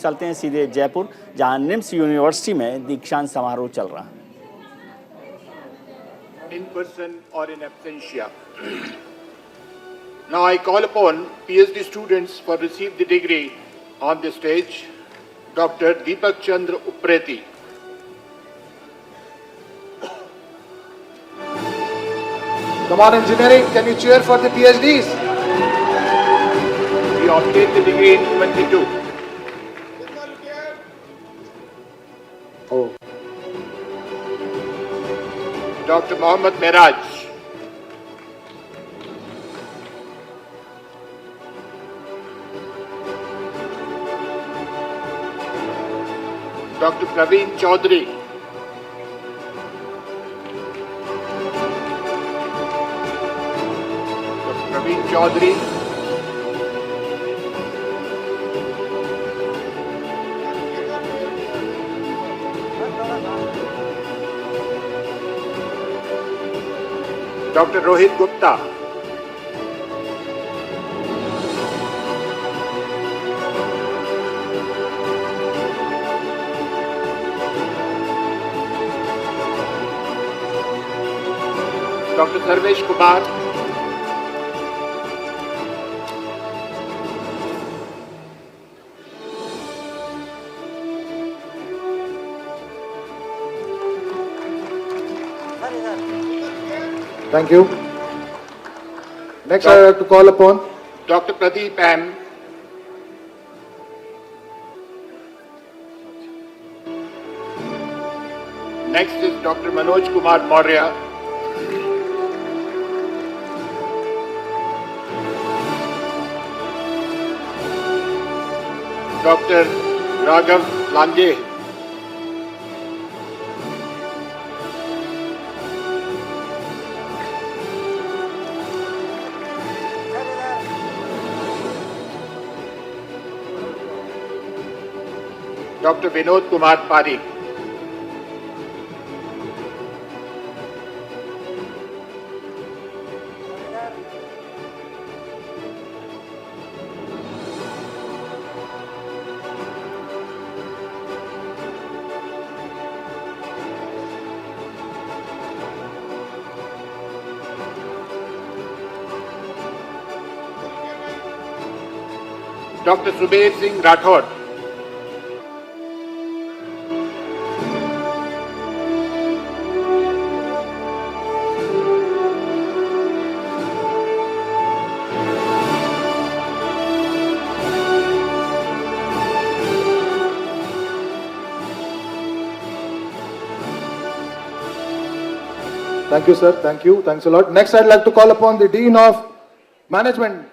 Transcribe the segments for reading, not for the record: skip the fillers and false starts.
चलते हैं सीधे जयपुर, जहां निम्स यूनिवर्सिटी में दीक्षांत समारोह चल रहा है। In person or in absentia. Now I call upon PhD students for receive the degree on the stage. Dr. Deepak Chandra Upreti. Come on, engineering, can you cheer for the PhDs? He obtained the degree in 22. Oh. Dr. Mohammad Miraj. Dr. Praveen Chaudhary. Dr. Praveen Chaudhary. Dr. Rohit Gupta. Dr. Sarvesh Kumar. Thank you. Next, I have to call upon Dr. Pradeep M. Next is Dr. Manoj Kumar Maurya. Dr. Raghav Lanje. Dr. Vinod Kumar Parikh. Dr. Subir Singh Rathod. Thank you, sir. Thank you. Thanks a lot. Next, I'd like to call upon the Dean of Management,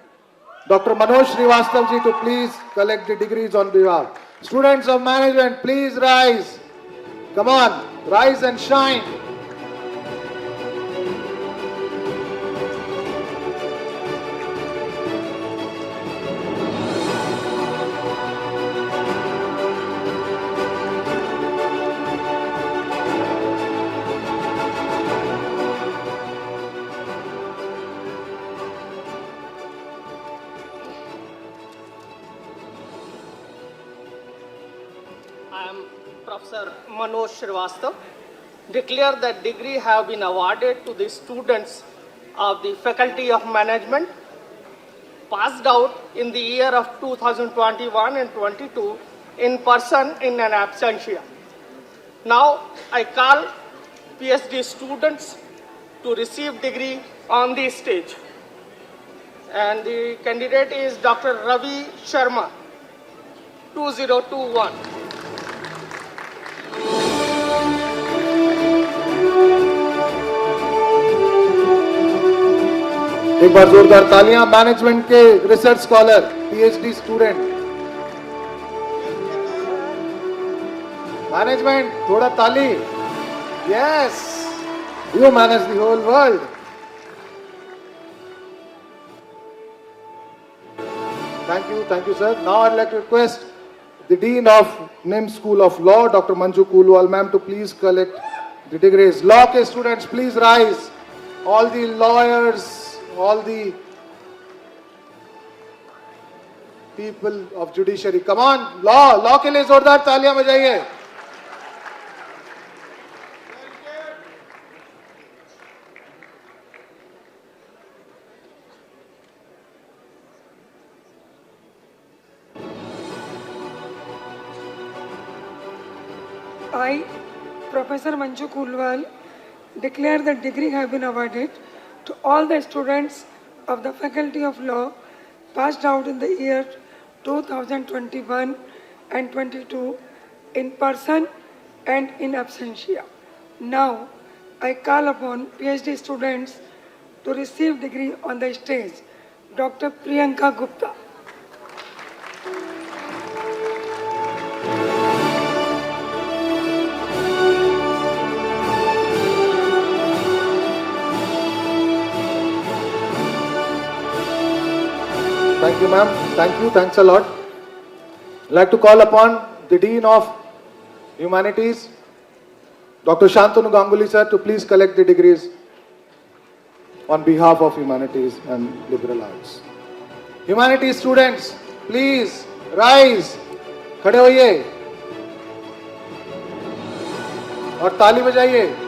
Dr. Manoj Srivastav ji, to please collect the degrees on behalf. Students of management, please rise. Come on, rise and shine. I am Professor Manoj Srivastav. Declare that degree have been awarded to the students of the Faculty of Management passed out in the year of 2021 and 22 in person in an absentia. Now I call PhD students to receive degree on the stage. And the candidate is Dr. Ravi Sharma, 2021. एक बार जोरदार तालियां management के research scholar PhD student. Management थोड़ा ताली। Yes, you manage the whole world. Thank you, sir. Now I'd like to request the Dean of NIMS School of Law, Dr. Manju Kulwal, ma'am, to please collect the degrees. Law ke students, please rise. All the lawyers, all the people of judiciary. Come on, law के लिए जोरदार तालियां बजाइए. I, Professor Manju Kulwal, declare that degree have been awarded to all the students of the Faculty of Law passed out in the year 2021 and 22 in person and in absentia. Now, I call upon PhD students to receive degree on the stage. Dr. Priyanka Gupta. Thank you, ma'am. Thank you. Thanks a lot. I'd like to call upon the Dean of Humanities, Dr. Shantanu Ganguly, sir, to please collect the degrees on behalf of Humanities and Liberal Arts. Humanities students, please rise. खड़े होइए और ताली बजाइए.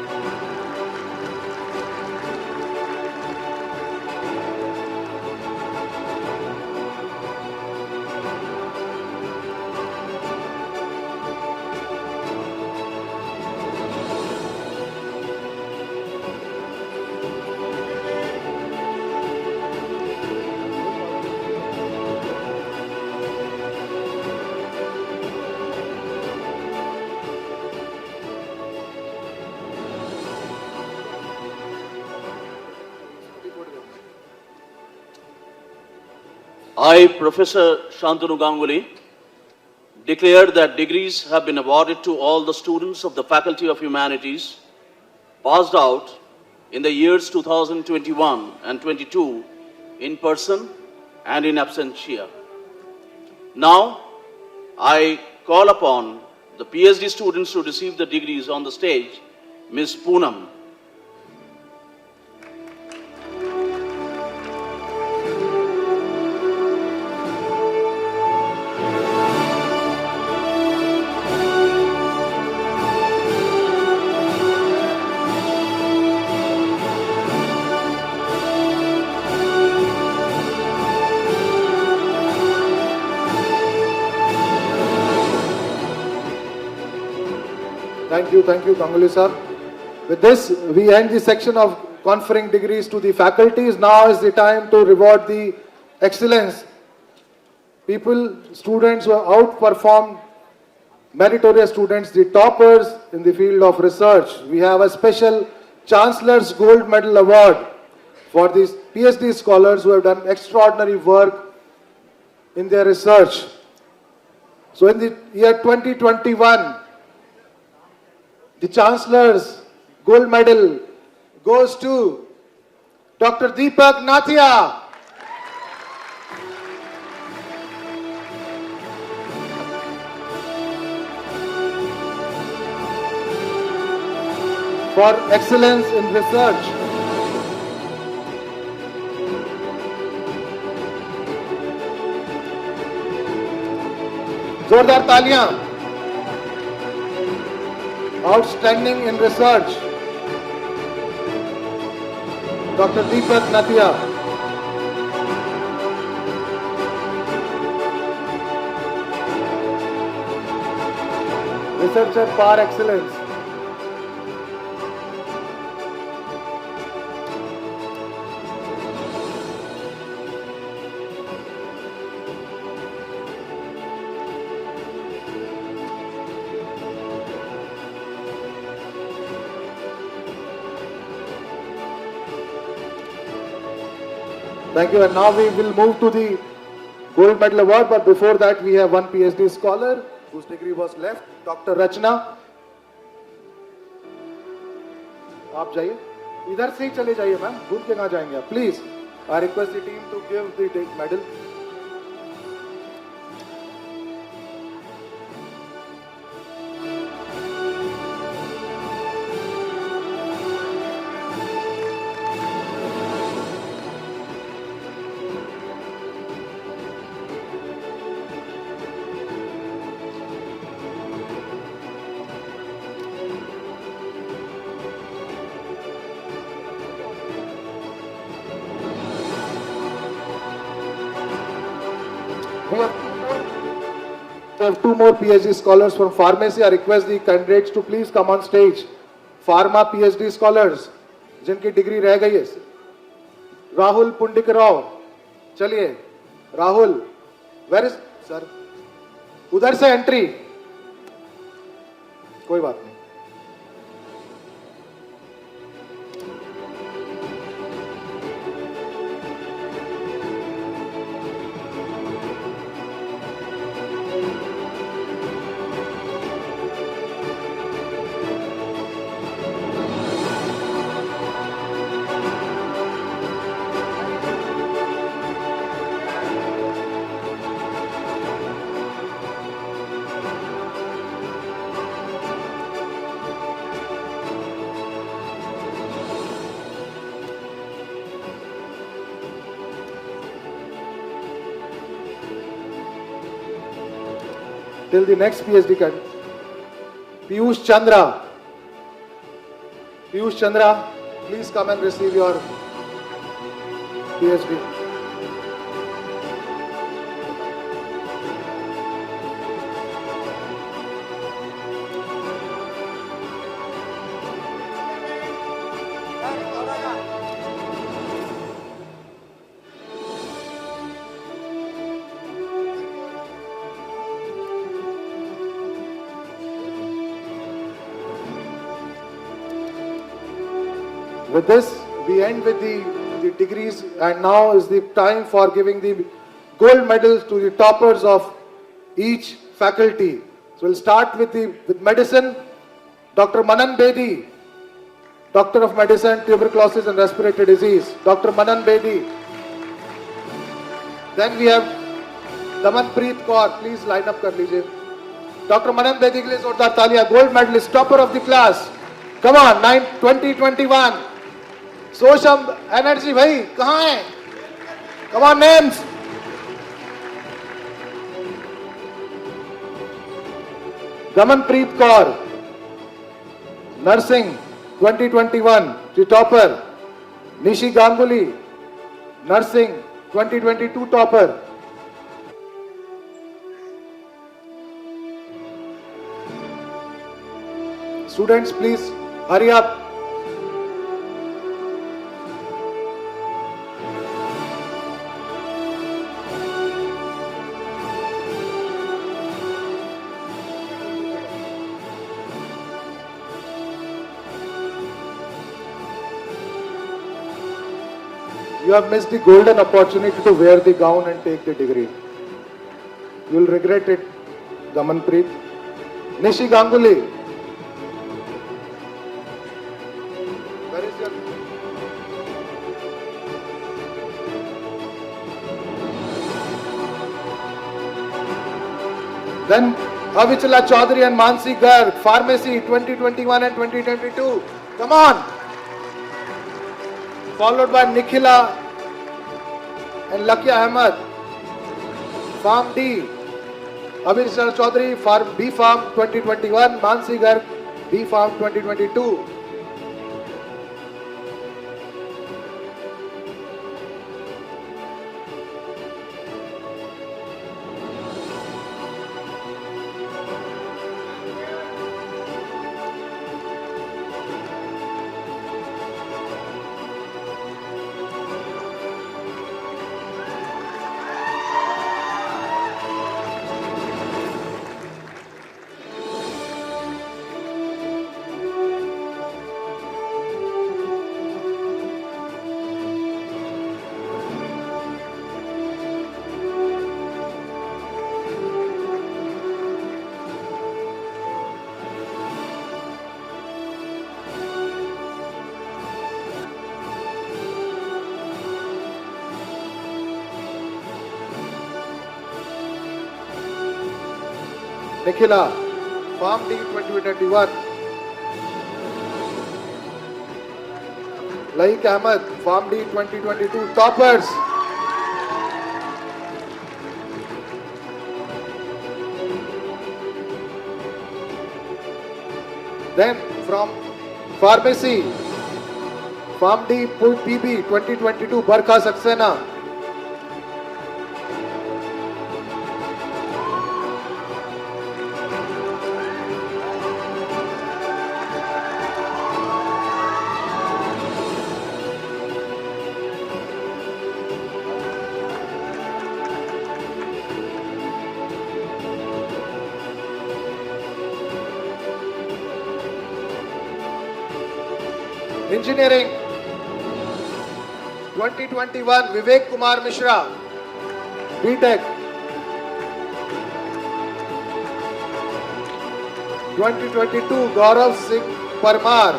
I, Professor Shantanu Ganguly, declare that degrees have been awarded to all the students of the Faculty of Humanities passed out in the years 2021 and 22 in person and in absentia. Now, I call upon the PhD students to receive the degrees on the stage. Ms. Poonam. Thank you, Ganguly sir. With this, we end the section of conferring degrees to the faculties. Now is the time to reward the excellence. People, students who have outperformed meritorious students, the toppers in the field of research. We have a special Chancellor's Gold Medal Award for these PhD scholars who have done extraordinary work in their research. So in the year 2021, the Chancellor's Gold Medal goes to Dr. Deepak Nathia. For excellence in research. जोरदार तालियां. Outstanding in research, Dr. Deepak Nathia. Researcher par excellence. Thank you. And now we will move to the Gold Medal Award. But before that, we have one PhD scholar whose degree was left, Dr. Rachna. आप जाइए, इधर से ही चले जाइए ma'am, भूल के कहाँ जाएंगे आप, please. I request the team to give the medal. have two more PhD scholars from pharmacy. I request the candidates to please come on stage. Pharma PhD scholars, जिनकी डिग्री रह गई है. राहुल पुंडिकराव, चलिए. Rahul, where is sir? उधर से entry. कोई बात नहीं. Till the next PhD candidate, Piyush Chandra. Piyush Chandra, please come and receive your PhD. With this, we end with the degrees, and now is the time for giving the gold medals to the toppers of each faculty. So we'll start with medicine. Dr. Manan Bedi, Doctor of Medicine, Tuberculosis and Respiratory Disease. Dr. Manan Bedi. Then we have Damanpreet Kaur. Please line up kar lijiye. Dr. Manan Bedi ke liye zordar taaliyan. Gold medalist, topper of the class. Come on, 2021. सोशम energy भाई कहां है? Come on names. Damanpreet Kaur, nursing 2021 की topper. Nishi Ganguly, nursing 2022 topper. Students please hurry up. You have missed the golden opportunity to wear the gown and take the degree. You will regret it, Damanpreet. Nishi Ganguly. Where is your... Then Avichala Chaudhary and Mansi Garg, Pharmacy 2021 and 2022. Come on. Followed by Nikhila and Lucky Ahmed, Farm D. Avichala Chaudhary, Farm B Farm 2021, Mansi Garg, B Farm 2022. Nikhila, Farm D 2021. Laik Ahmed, Farm D 2022. Toppers. Then from Pharmacy, Farm D PB 2022, Barkha Saxena. Engineering 2021 Vivek Kumar Mishra, BTech. 2022 Gaurav Singh Parmar.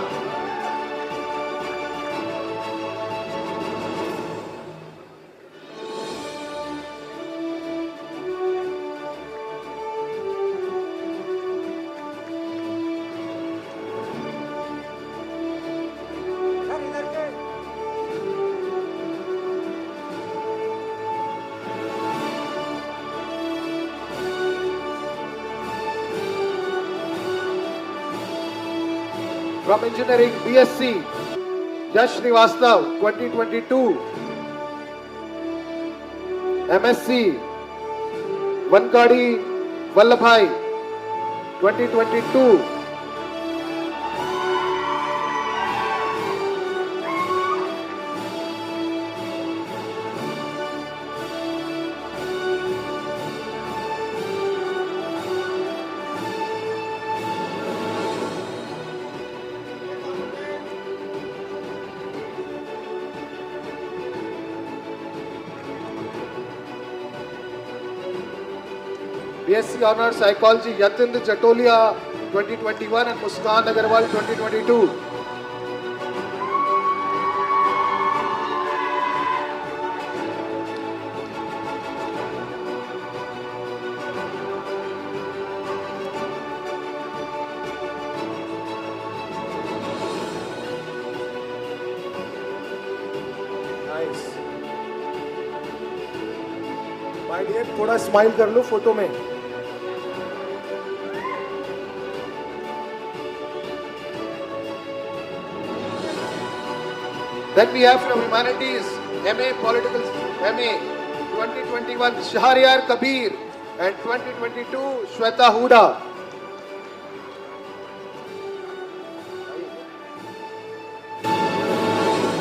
From Engineering BSc, Yash Srivastav, 2022. MSc, Vankadi Vallabhai, 2022. BSc Honors Psychology, Yatindra Jatolia, 2021 and Muskan Agarwal, 2022. Nice. My dear, थोड़ा smile कर लो photo में. Then we have from Humanities, MA Political, MA 2021 Shahryar Kabir and 2022 Shweta Huda.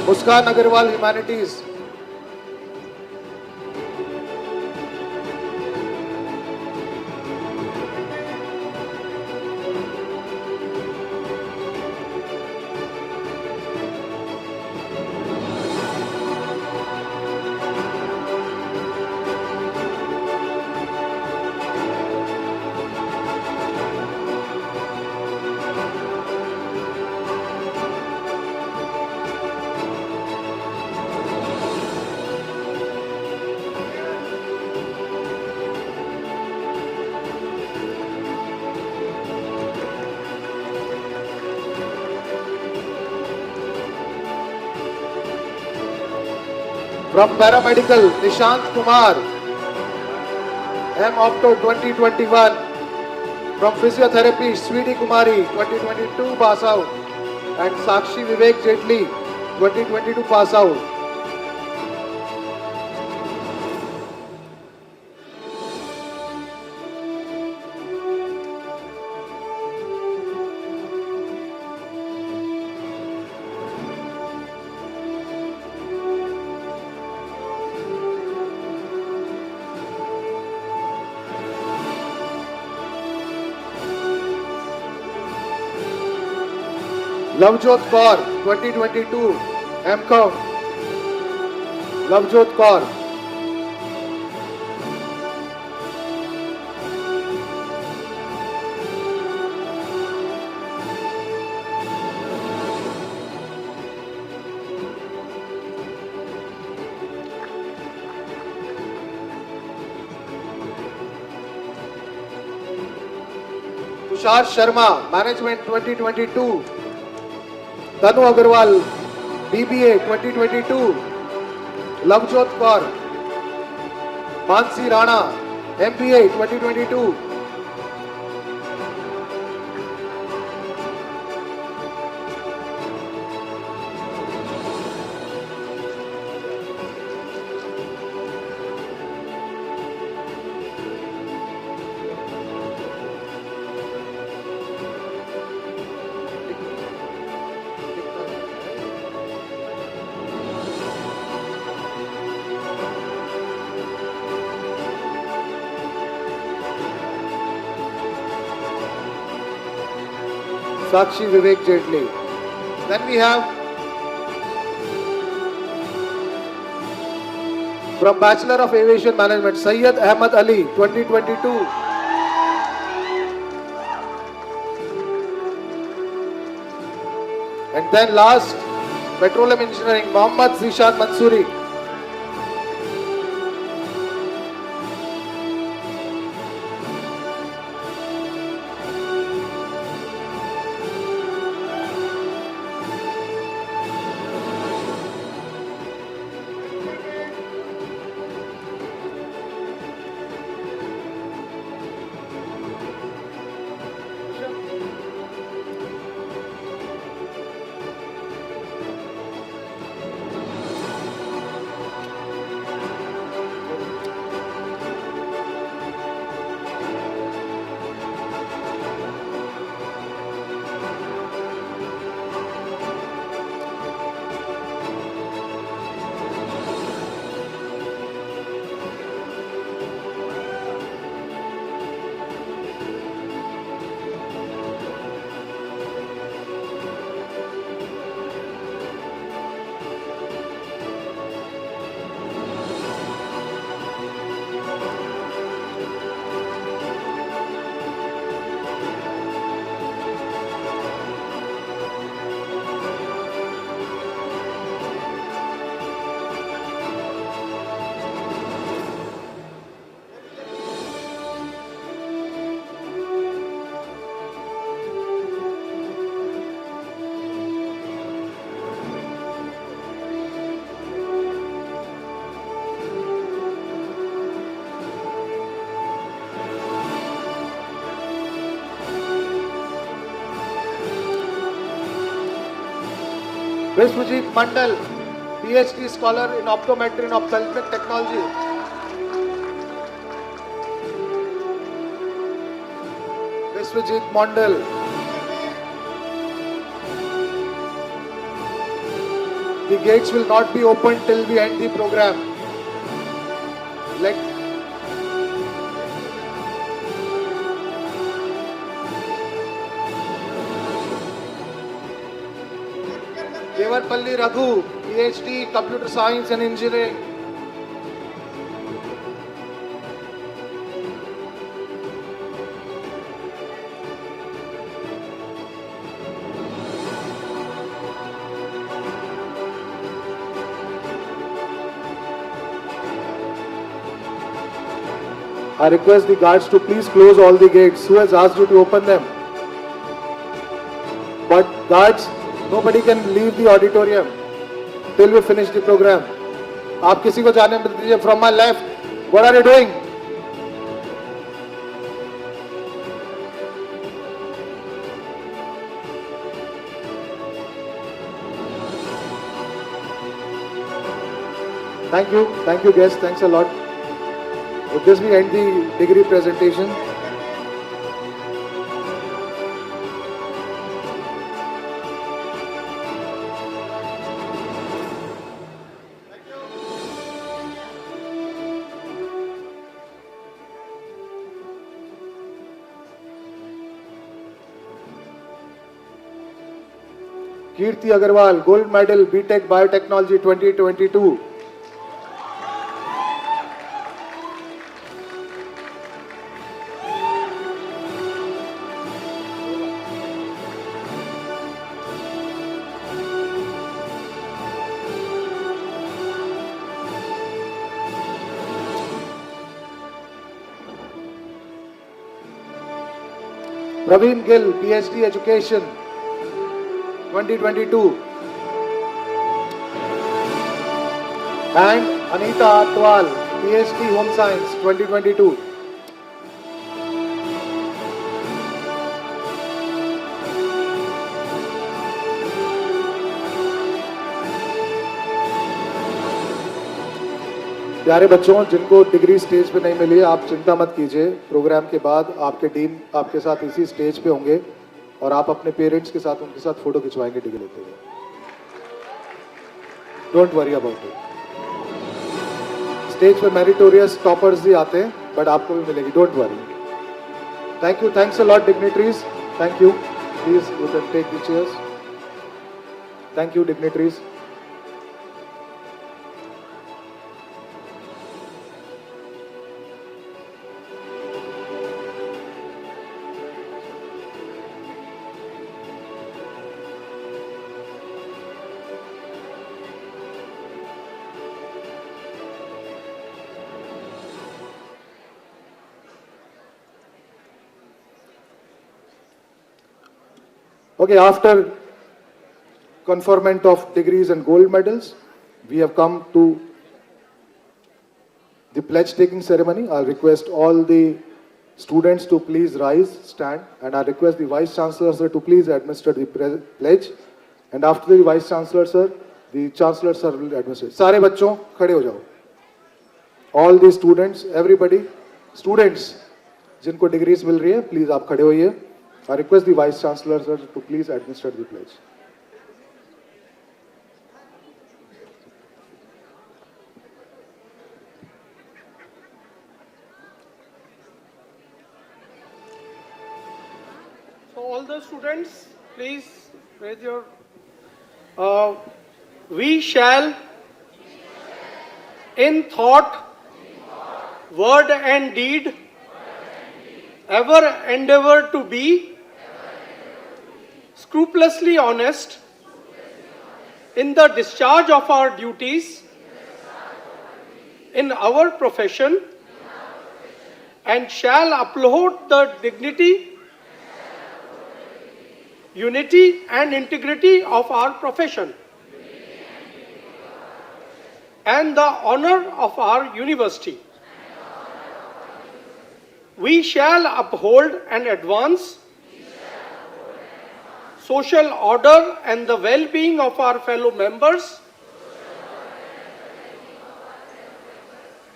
Muskan Agarwal Humanities. From Paramedical, Nishant Kumar, M. Opto 2021. From Physiotherapy, Sweetie Kumari, 2022 pass out. And Sakshi Vivek Jetli, 2022 pass out. Lavjot Kaur, 2022, MCOM. Lavjot Kaur. Tushar Sharma, Management 2022. Tanu Agarwal, BBA 2022. Lavjot Kaur. Mansi Rana, MBA 2022. Sakshi Vivek Jetli. Then we have from Bachelor of Aviation Management, Syed Ahmed Ali, 2022. And then last, Petroleum Engineering, Mohammad Zishan Mansoori. Vishwajit Mandal, PhD scholar in optometry and ophthalmic technology. Vishwajit Mandal. The gates will not be opened till we end the program. Let Devarpalli Raghu, PhD, Computer Science and Engineering. I request the guards to please close all the gates. Who has asked you to open them? But guards, nobody can leave the auditorium till we finish the program. आप किसी को जाने मत दीजिए. From my left, what are you doing? Thank you guests, thanks a lot. With this we end the degree presentation. Kirti Agarwal, Gold Medal, BTech Biotechnology 2022. Praveen Gill, PhD Education 2022. And Anita Atwal, PhD Home Science 2022. प्यारे बच्चों, जिनको degree stage पे नहीं मिली, आप चिंता मत कीजिए. Programme के बाद आपके डीन आपके साथ इसी स्टेज पे होंगे और आप अपने पेरेंट्स के साथ उनके साथ फोटो खिंचवाएंगे डिग्री लेते हुए. Don't worry about it. Stage पे मेरिटोरियस टॉपर्स भी आते हैं, बट आपको भी मिलेगी. Don't worry. Thank you. Thanks a lot dignitaries. Thank you. Please you can take the chairs. Thank you dignitaries. Okay, after conferment of degrees and gold medals, we have come to the pledge taking ceremony. I'll request all the students to please rise, stand, and I request the Vice Chancellor sir to please administer the pledge. And after the Vice Chancellor sir, the Chancellor sir will administer. सारे बच्चों खड़े हो जाओ. All the students, everybody, students जिनको degrees मिल रही है, please आप खड़े होइए. I request the Vice Chancellor sir to please administer the pledge. So all the students, please raise your. We shall, in thought, word and deed, ever endeavor to be scrupulously honest in the discharge of our duties in our profession, and shall uphold the dignity, unity and integrity of our profession and the honor of our university. We shall uphold and advance social order and the well-being of our fellow members,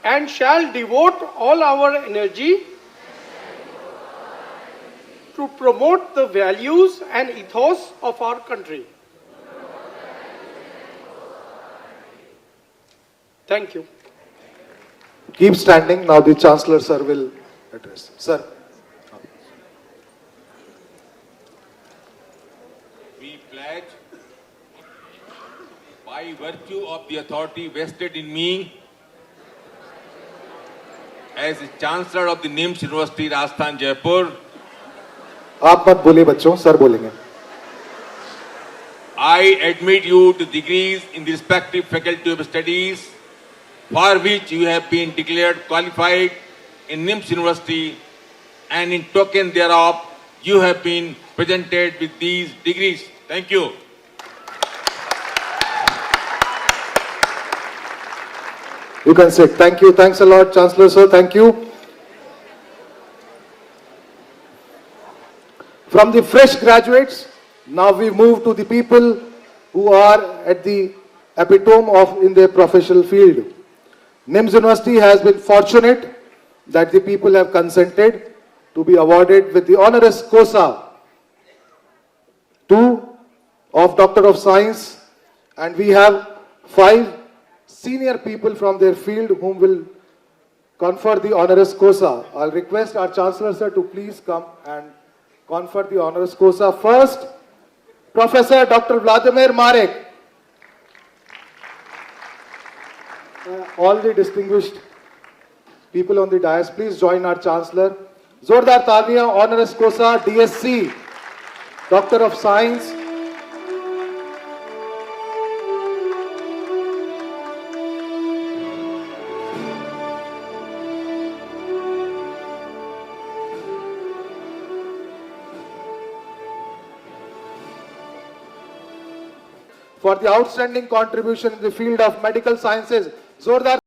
and shall devote all our energy to promote the values and ethos of our country. Thank you. Keep standing. Now the Chancellor sir will address. Sir. We pledge by virtue of the authority vested in me as the Chancellor of the NIMS University, Rajasthan, Jaipur. आप मत बोलिए बच्चों, sir बोलेंगे. I admit you to degrees in the respective faculty of studies for which you have been declared qualified in NIMS University, and in token thereof you have been presented with these degrees. Thank you. You can sit. Thank you. Thanks a lot, Chancellor sir. Thank you. From the fresh graduates, now we move to the people who are at the epitome of in their professional field. NIMS University has been fortunate that the people have consented to be awarded with the honoris causa 2 of Doctor of Science, and we have 5 senior people from their field whom will confer the honoris causa. I'll request our Chancellor sir to please come and confer the honoris causa. First, Professor Dr. Vladimir Marek. All the distinguished people on the dais, please join our Chancellor. Zordar Talia, honoris causa, DSc, Doctor of Science. For the outstanding contribution in the field of medical sciences, Zordar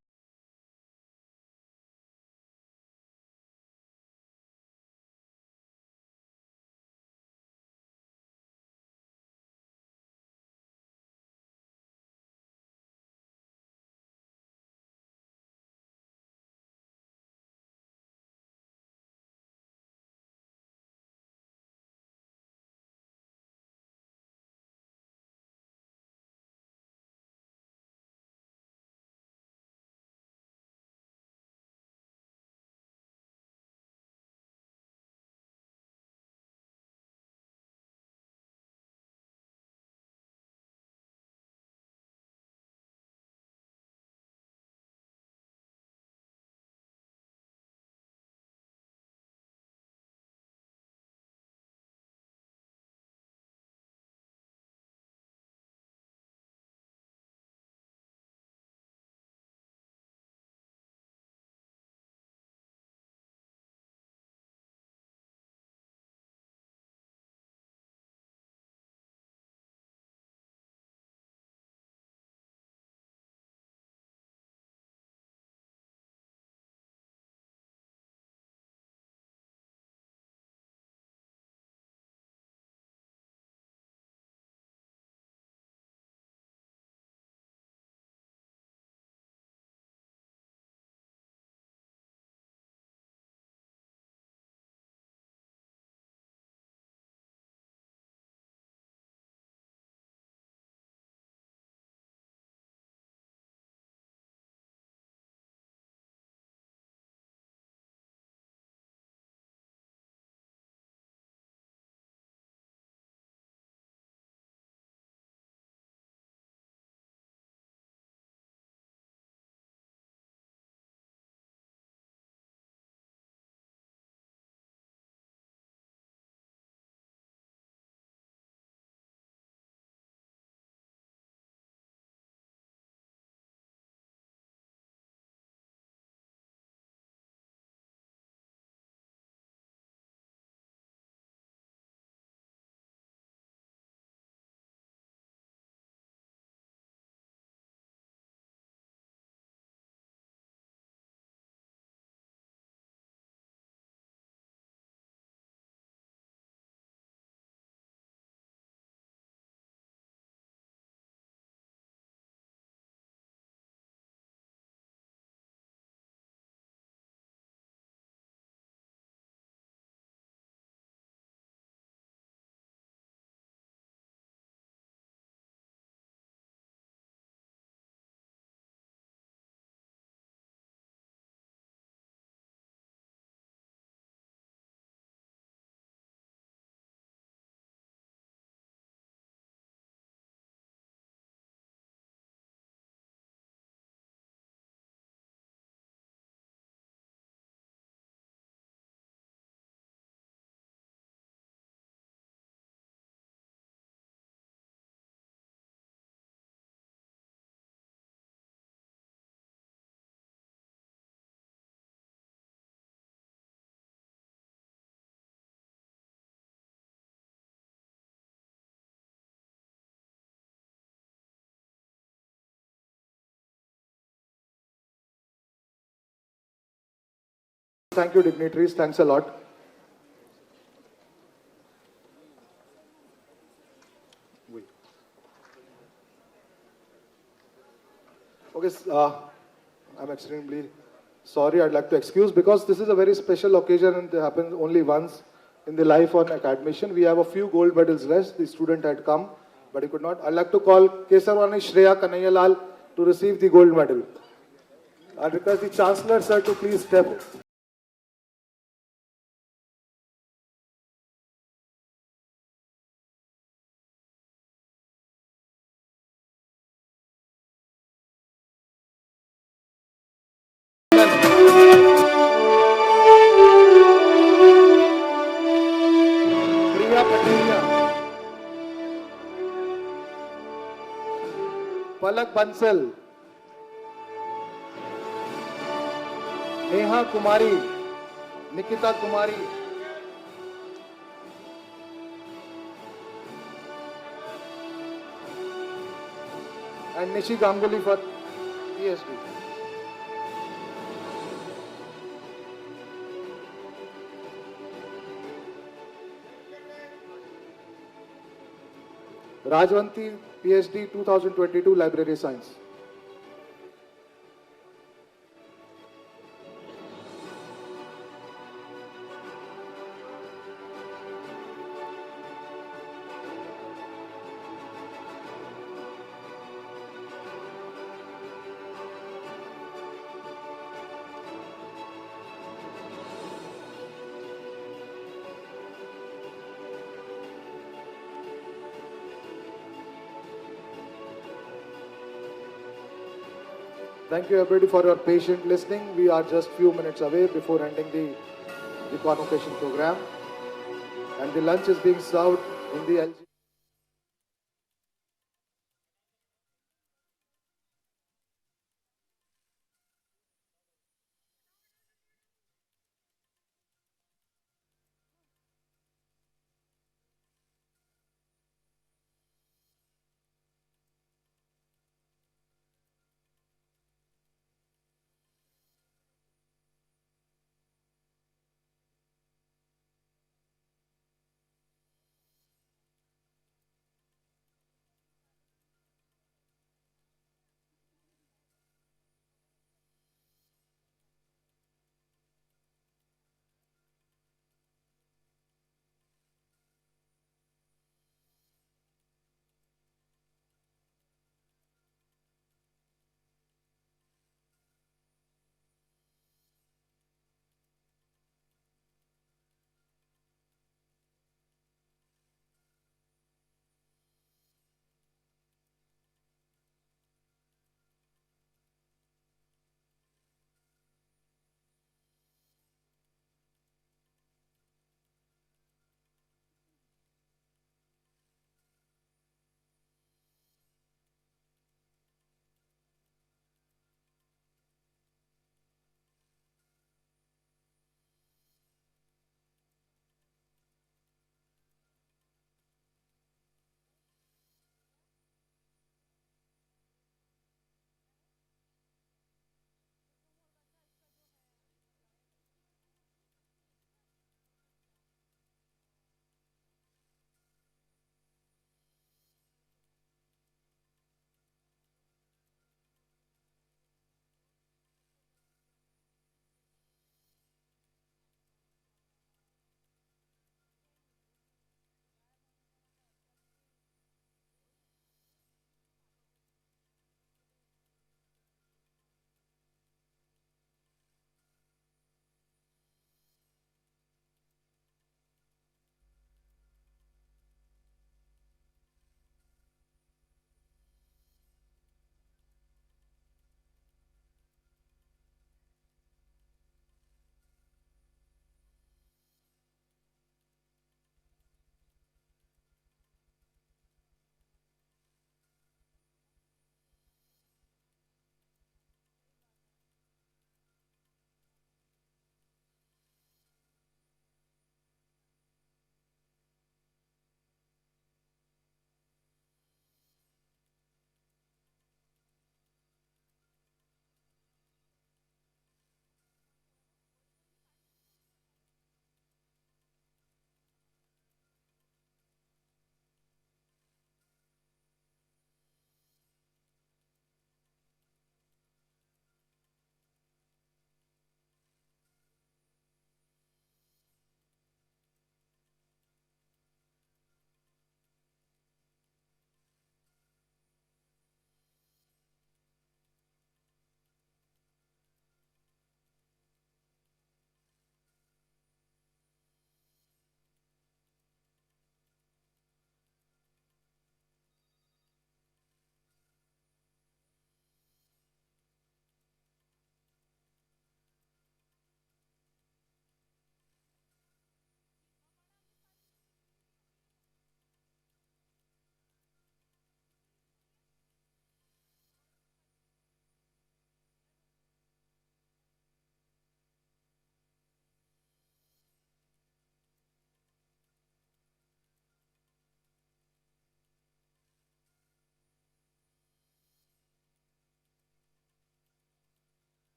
Thank you, dignitaries. Thanks a lot. Okay, I'm extremely sorry. I'd like to excuse because this is a very special occasion and it happens only once in the life on academician. We have a few gold medals left. The student had come, but he could not. I'd like to call Kesarwani Shreya Kanayalal to receive the gold medal. I request the Chancellor, sir, to please step. Priya Patelia. Palak Bansal. Neha Kumari. Nikita Kumari. And Nishi Ganguly for PhD. Rajwanti, PhD 2022, Library Science. Thank you everybody for your patient listening. We are just few minutes away before ending the convocation program. And the lunch is being served in the LG.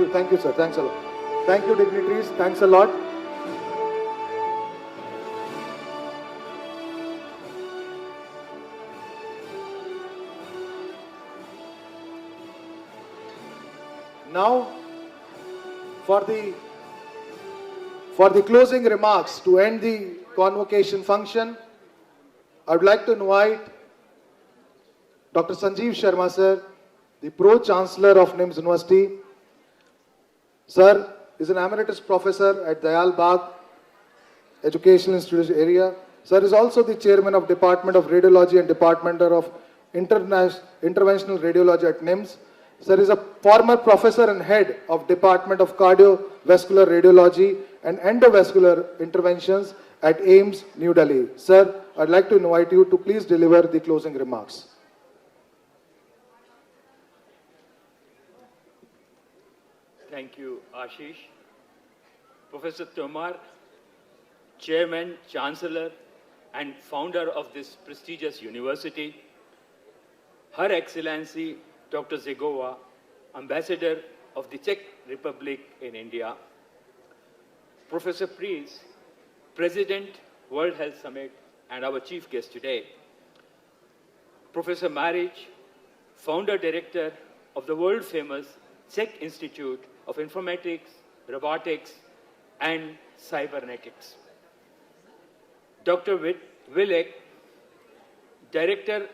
Thank you, sir. Thanks a lot. Thank you, dignitaries. Thanks a lot. Now, for the closing remarks to end the convocation function, I would like to invite Dr. Sanjeev Sharma, sir, the Pro-Chancellor of NIMS University. Sir is an emeritus professor at Dayal Bagh Educational Institute area. Sir is also the chairman of Department of Radiology and Department of Interventional Radiology at NIMS. Sir is a former professor and head of Department of Cardiovascular Radiology and Endovascular Interventions at AIIMS, New Delhi. Sir, I'd like to invite you to please deliver the closing remarks. Thank you, Ashish. Professor Tomar, Chairman, Chancellor, and founder of this prestigious university, Her Excellency Dr. Zegova, Ambassador of the Czech Republic in India, Professor Pries, President, World Health Summit, and our chief guest today, Professor Maric, Founder Director of the world-famous Czech Institute of Informatics, Robotics, and Cybernetics, Dr. Willek, Director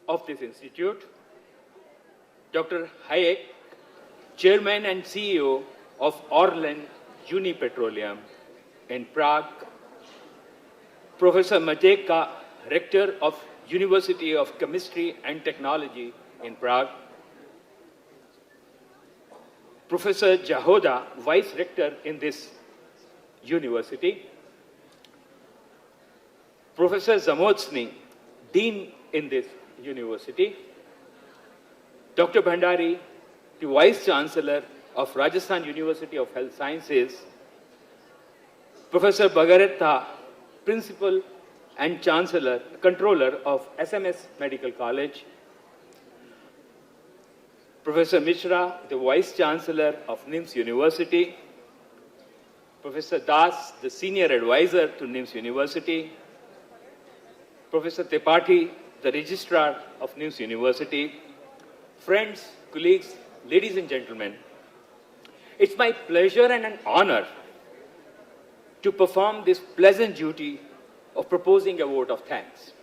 of this institute, Dr. Hayek, Chairman and CEO of Orlen Unipetroleum in Prague, Professor Matejka, Rector of University of Chemistry and Technology in Prague, Professor Jahoda, Vice Rector in this university, Professor Zamotsny, Dean in this university, Dr. Bhandari, the Vice Chancellor of Rajasthan University of Health Sciences, Professor Bagaretha, Principal and Controller of SMS Medical College, Professor Mishra, the Vice Chancellor of NIMS University, Professor Das, the Senior Advisor to NIMS University, Professor Tripathi, the Registrar of NIMS University, friends, colleagues, ladies and gentlemen, it's my pleasure and an honor to perform this pleasant duty of proposing a vote of thanks.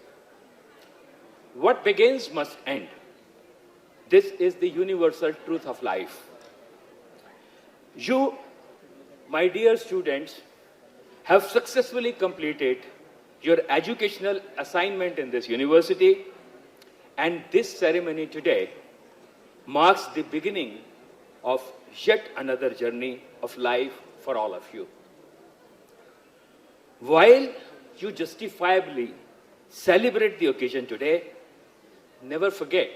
What begins must end. This is the universal truth of life. You, my dear students, have successfully completed your educational assignment in this university, and this ceremony today marks the beginning of yet another journey of life for all of you. While you justifiably celebrate the occasion today, never forget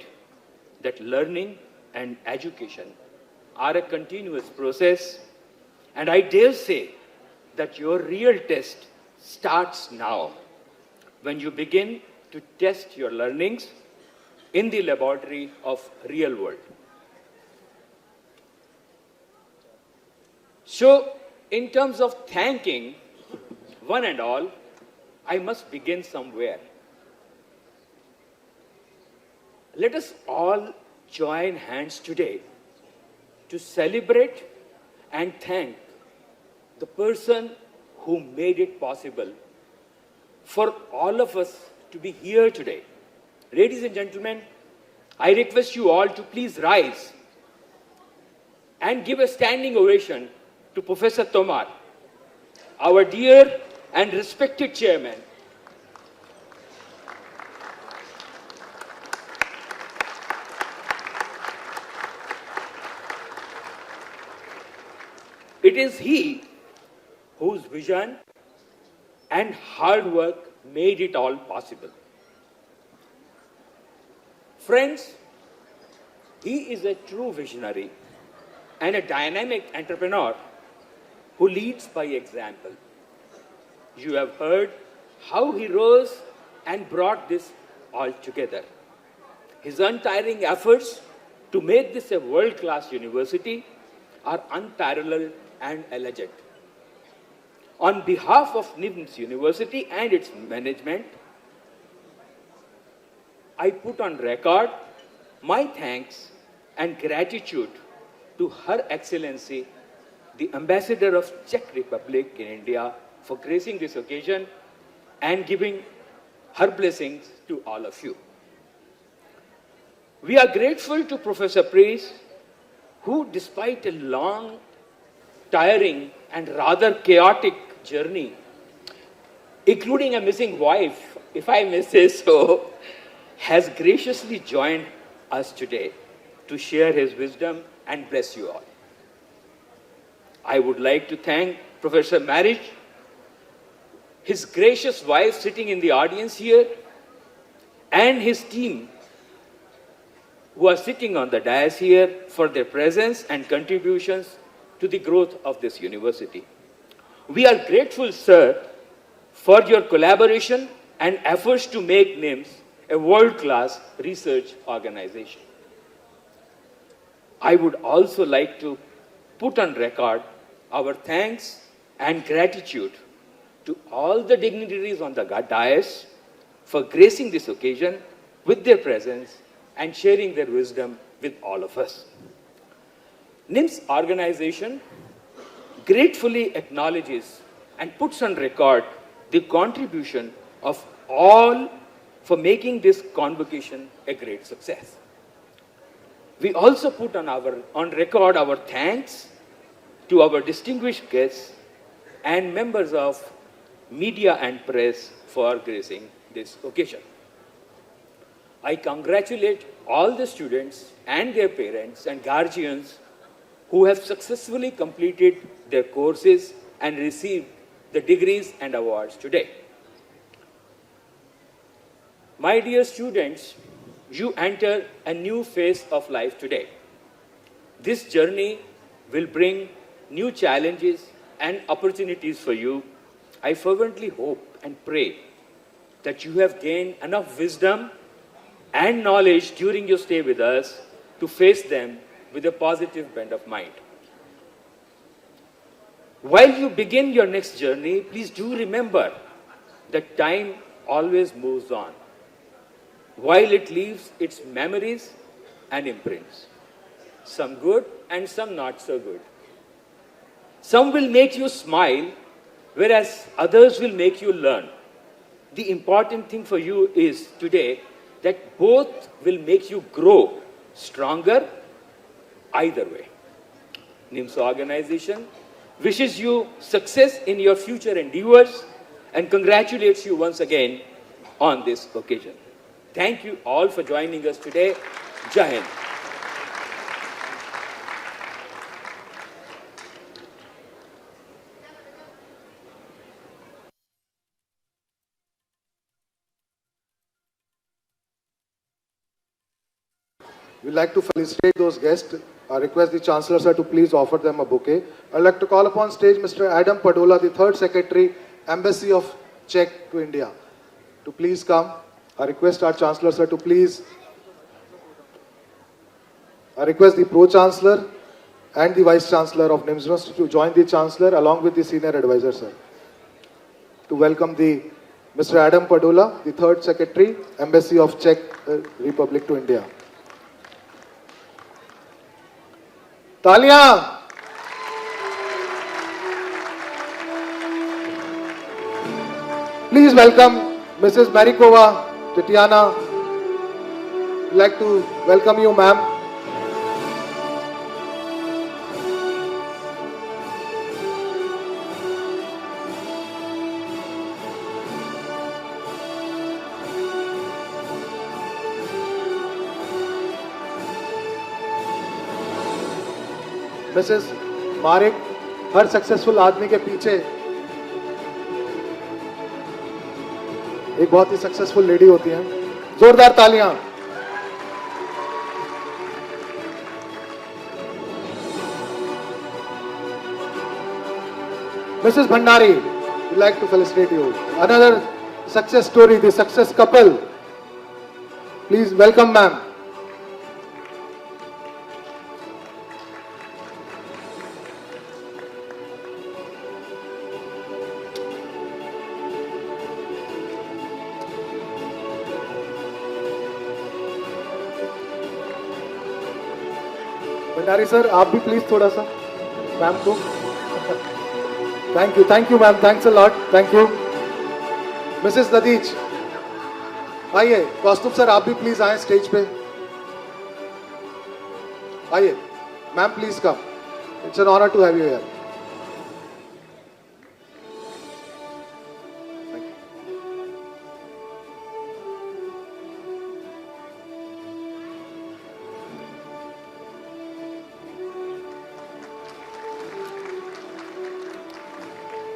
that learning and education are a continuous process, and I dare say that your real test starts now, when you begin to test your learnings in the laboratory of real world. So, in terms of thanking one and all, I must begin somewhere. Let us all join hands today to celebrate and thank the person who made it possible for all of us to be here today. Ladies and gentlemen, I request you all to please rise and give a standing ovation to Professor Tomar, our dear and respected chairman. It is he whose vision and hard work made it all possible. Friends, he is a true visionary and a dynamic entrepreneur who leads by example. You have heard how he rose and brought this all together. His untiring efforts to make this a world-class university are unparalleled and alleged. On behalf of NIMS University and its management, I put on record my thanks and gratitude to Her Excellency, the Ambassador of Czech Republic in India, for gracing this occasion and giving her blessings to all of you. We are grateful to Professor Preece, who, despite a long, tiring, and rather chaotic journey, including a missing wife, if I may say so, has graciously joined us today to share his wisdom and bless you all. I would like to thank Professor Marriage, his gracious wife sitting in the audience here, and his team who are sitting on the dais here for their presence and contributions to the growth of this university. We are grateful, sir, for your collaboration and efforts to make NIMS a world-class research organization. I would also like to put on record our thanks and gratitude to all the dignitaries on the dais for gracing this occasion with their presence and sharing their wisdom with all of us. NIMS organization gratefully acknowledges and puts on record the contribution of all for making this convocation a great success. We also put on record our thanks to our distinguished guests and members of media and press for gracing this occasion. I congratulate all the students and their parents and guardians who have successfully completed their courses and received the degrees and awards today. My dear students, you enter a new phase of life today. This journey will bring new challenges and opportunities for you. I fervently hope and pray that you have gained enough wisdom and knowledge during your stay with us to face them with a positive bent of mind. While you begin your next journey, please do remember that time always moves on, while it leaves its memories and imprints, some good and some not so good. Some will make you smile, whereas others will make you learn. The important thing for you is today that both will make you grow stronger either way. NIMS organization wishes you success in your future endeavors and congratulates you once again on this occasion. Thank you all for joining us today. Jai Hind. We'd like to felicitate those guests. I request the Chancellor sir to please offer them a bouquet. I'd like to call upon stage Mr. Adam Padola, the Third Secretary, Embassy of Czech to India, to please come. I request our Chancellor sir to please. I request the Pro-Chancellor and the Vice-Chancellor of NIMS University to join the Chancellor along with the Senior Advisor sir to welcome the Mr. Adam Padola, the Third Secretary, Embassy of Czech Republic to India. तालियां! Please welcome Mrs. Marikova Tatiana. We'd like to welcome you, ma'am. Mrs. Marik, her successful आदमी के पीछे एक बहुत ही successful lady होती है. जोरदार तालियां. Mrs. Bhandari, we'd like to felicitate you. Another success story, the success couple. Please welcome ma'am. Bhandari sir, आप भी प्लीज थोड़ा सा मैम को। Thank you ma'am, thanks a lot, thank you. Mrs Dadhich आइए, कौस्तुभ सर आप भी प्लीज आए स्टेज पे, आइए ma'am please come, it's an honour to have you here.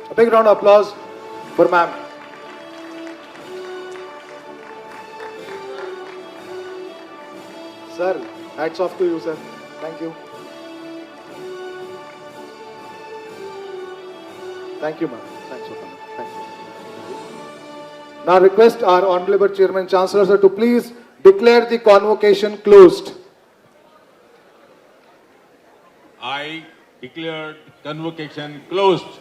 A big round of applause for ma'am. Sir, hats off to you, sir. Thank you. Thank you, ma'am. Thanks for coming. Thank you. Now request our Honorable Chairman Chancellor sir to please declare the convocation closed. I declare convocation closed.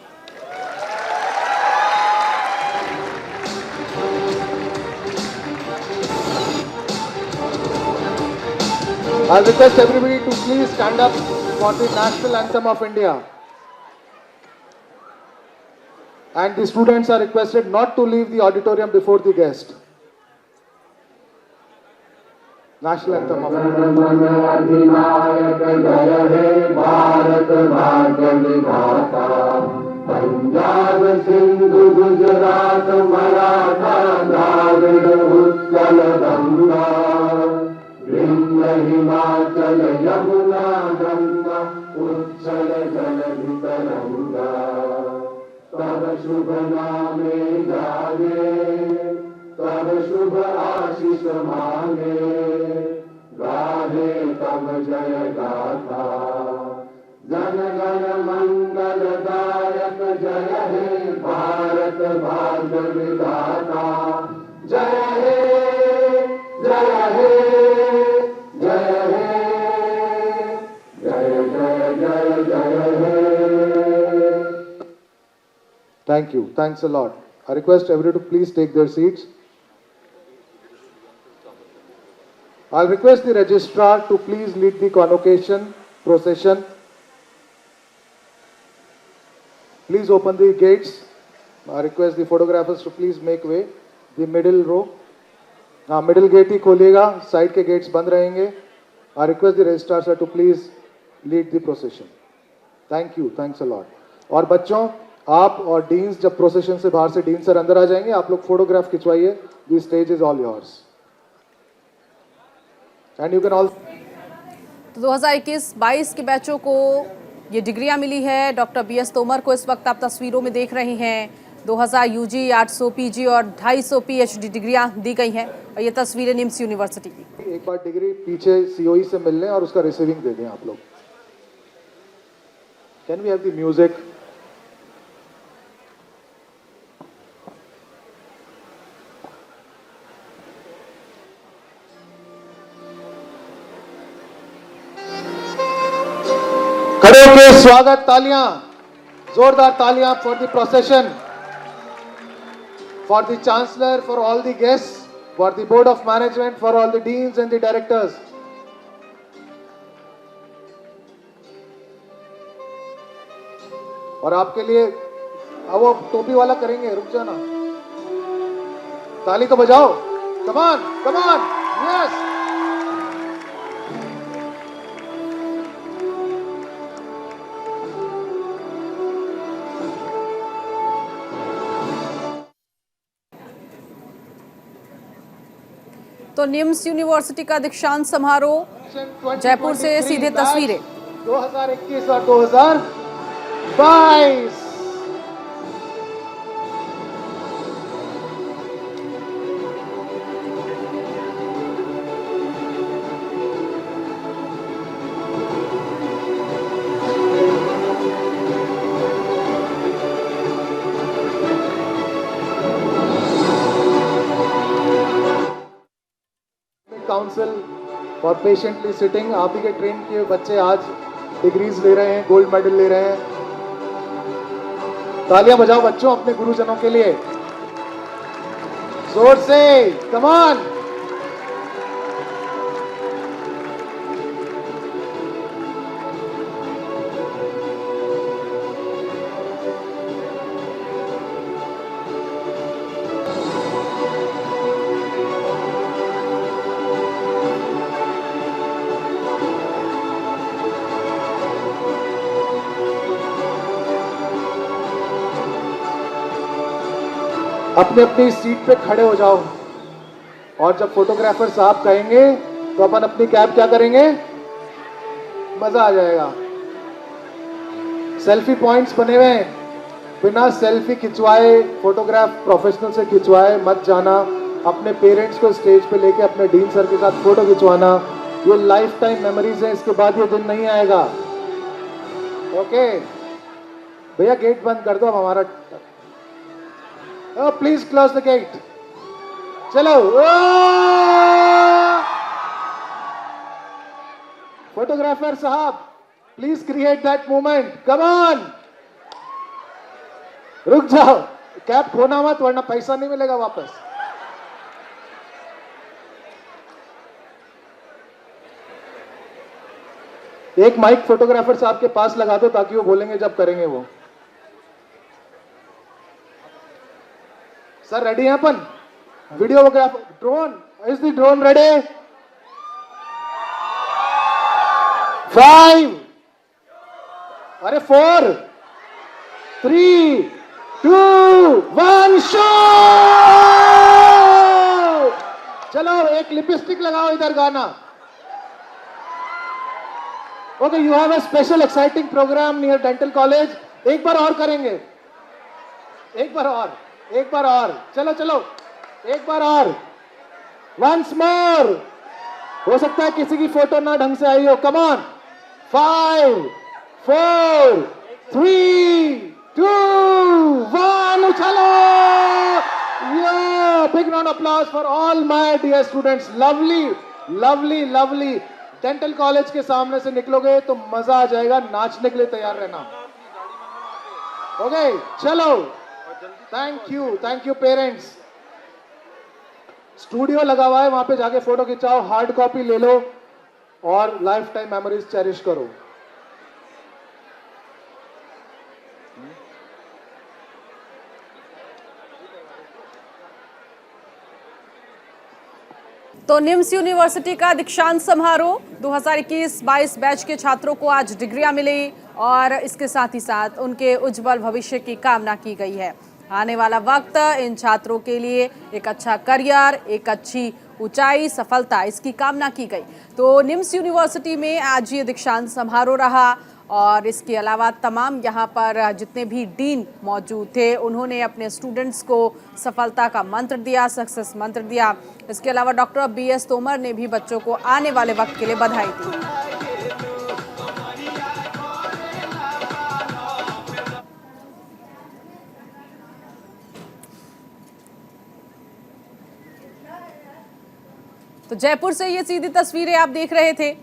I request everybody to please stand up for the national anthem of India. And the students are requested not to leave the auditorium before the guest. National anthem of India. Punjab Sindhu Gujarat Maratha Dravid Utkal Ganga Vindhya Himachal Yamuna Ganga उच्छल जलधि तरंगा तब शुभ नामे जागे तब शुभ आशीष मांगे गाहे तब जय गाथा जन गण मंगलदायक जय हे भारत भाग्य विधाता जय हे जय हे जय हे जय जय जय जय हे। Thank you. Thanks a lot. I request everybody to please take their seats. I'll request the registrar to please lead the convocation procession. Please open the gates. I request the photographers to please make way. The middle row. Middle gate ही खोलिएगा, side के gates बंद रहेंगे। I request the registrar sir to please lead the procession. Thank you, thanks a lot. और बच्चों, आप और deans जब प्रोसेशन से बाहर से डीन सर अंदर आ जाएंगे, आप लोग फोटोग्राफ खिंचवाइए। The stage is all yours and you can all. तो 2021-22 के बैचों को ये डिग्रियां मिली है। डॉक्टर BS तोमर को इस वक्त आप तस्वीरों में देख रहे हैं। 2000 UG, 800 PG और 250 PhD डिग्रियां दी गई हैं और ये तस्वीरें निम्स यूनिवर्सिटी की। एक बार डिग्री पीछे COE से मिल लें और उसका रिसीविंग दे दें आप लोग। Can we have the music? खड़े होकर स्वागत, तालियां, जोरदार तालियां for the procession, for the chancellor, for all the guests, for the board of management, for all the deans and the directors. और आपके लिए अब वो टोपी वाला करेंगे, रुक जाना, ताली तो बजाओ, come on come on, yes. तो निम्स यूनिवर्सिटी का दीक्षांत समारोह, जयपुर से सीधे तस्वीरें। 2021 और 2022 काउंसिल फॉर पेशेंटली सिटिंग। आप ही के ट्रेन किए बच्चे आज डिग्रीज ले रहे हैं, गोल्ड मेडल ले रहे हैं। तालियां बजाओ बच्चों अपने गुरुजनों के लिए, जोर से, कम ऑन। अपनी अपनी सीट पे खड़े हो जाओ और जब फोटोग्राफर साहब कहेंगे तो अपन अपनी कैप क्या करेंगे, मजा आ जाएगा। सेल्फी पॉइंट्स बने हुए हैं, बिना सेल्फी खिंचवाए, फोटोग्राफ प्रोफेशनल से खिंचवाए मत जाना। अपने पेरेंट्स को स्टेज पे लेके अपने डीन सर के साथ फोटो खिंचवाना, ये लाइफ टाइम मेमोरीज है, इसके बाद ये दिन नहीं आएगा। ओके भैया गेट बंद कर दो, अब हमारा प्लीज क्लोज द गेट। चलो फोटोग्राफर साहब please create that moment, come on. रुक जाओ, कैप खोना मत वरना पैसा नहीं मिलेगा वापस। एक माइक फोटोग्राफर साहब के पास लगा दो ताकि वो बोलेंगे जब करेंगे वो। सर रेडी हैं अपन? Videographer, drone, is the drone ready? 5, अरे 4, 3, 2, 1 शो। चलो एक लिपस्टिक लगाओ इधर गाना। Okay, you have a special exciting programme near dental college. एक बार और करेंगे, एक बार और, एक बार और, चलो चलो एक बार और, वंस मोर। हो सकता है किसी की फोटो ना ढंग से आई हो। Come on, 5, 4, 3, 2, 1 उछलो। Yeah, big round of applause for all my dear students. Lovely, lovely, lovely. Dental college के सामने से निकलोगे तो मजा आ जाएगा, नाचने के लिए तैयार रहना। ओके चलो, थैंक यू पेरेंट्स। स्टूडियो लगा हुआ है, वहां पे जाके फोटो खिंचाओ, हार्ड कॉपी ले लो और लाइफ टाइम मेमोरीज चेरिश करो। तो निम्स यूनिवर्सिटी का दीक्षांत समारोह 2021-22 बैच के छात्रों को आज डिग्रियां मिली और इसके साथ ही साथ उनके उज्जवल भविष्य की कामना की गई है। आने वाला वक्त इन छात्रों के लिए एक अच्छा करियर, एक अच्छी ऊंचाई, सफलता, इसकी कामना की गई। तो निम्स यूनिवर्सिटी में आज ये दीक्षांत समारोह रहा और इसके अलावा तमाम यहाँ पर जितने भी डीन मौजूद थे उन्होंने अपने स्टूडेंट्स को सफलता का मंत्र दिया, सक्सेस मंत्र दिया। इसके अलावा डॉक्टर BS तोमर ने भी बच्चों को आने वाले वक्त के लिए बधाई दी। तो जयपुर से ये सीधी तस्वीरें आप देख रहे थे।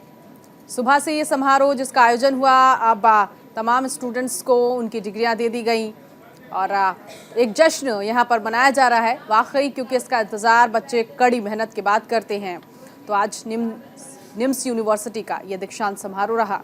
सुबह से ये समारोह जिसका आयोजन हुआ, अब तमाम स्टूडेंट्स को उनकी डिग्रियां दे दी गई और एक जश्न यहाँ पर मनाया जा रहा है वाकई, क्योंकि इसका इंतज़ार बच्चे कड़ी मेहनत के बाद करते हैं। तो आज निम्स यूनिवर्सिटी का ये दीक्षांत समारोह रहा।